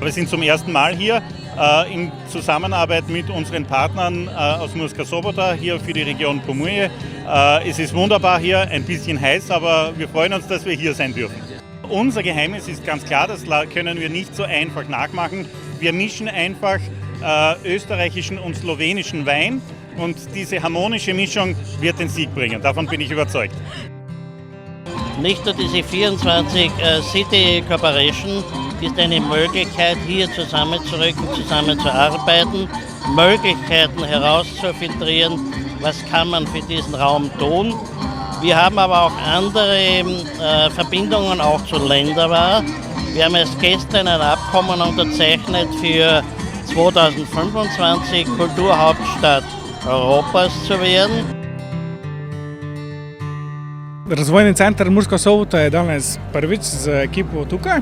Wir sind zum ersten Mal hier in Zusammenarbeit mit unseren Partnern aus Murska Sobota hier für die Region Pomurje. Es ist wunderbar hier, ein bisschen heiß, aber wir freuen uns, dass wir hier sein dürfen. Unser Geheimnis ist ganz klar, das können wir nicht so einfach nachmachen. Wir mischen einfach österreichischen und slowenischen Wein und diese harmonische Mischung wird den Sieg bringen. Davon bin ich überzeugt. Nicht nur diese 24 City Corporation ist eine Möglichkeit, hier zusammenzurücken, zusammenzuarbeiten, Möglichkeiten herauszufiltrieren, was kann man für diesen Raum tun. Wir haben aber auch andere Verbindungen auch zu Länderwahr. Wir haben erst gestern ein Abkommen unterzeichnet für 2025 Kulturhauptstadt Europas zu werden. Razvojni center Murska Sobota je danes prvič z ekipo tukaj.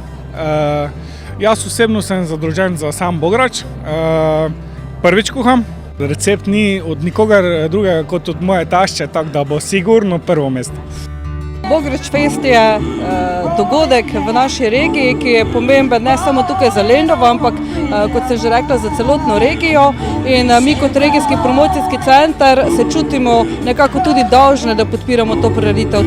Jaz osebno sem zadolžen za sam bograč. Prvič kuham. Recept ni od nikogar drugega kot od moje tašče, tako da bo sigurno prvo mesto. Bograč Fest je dogodek v naši regiji, ki je pomemben ne samo tukaj za Lendovo, ampak kot sem že rekla, za celotno regijo. In mi kot regijski promocijski center se čutimo nekako tudi dolžne, da podpiramo to prireditev.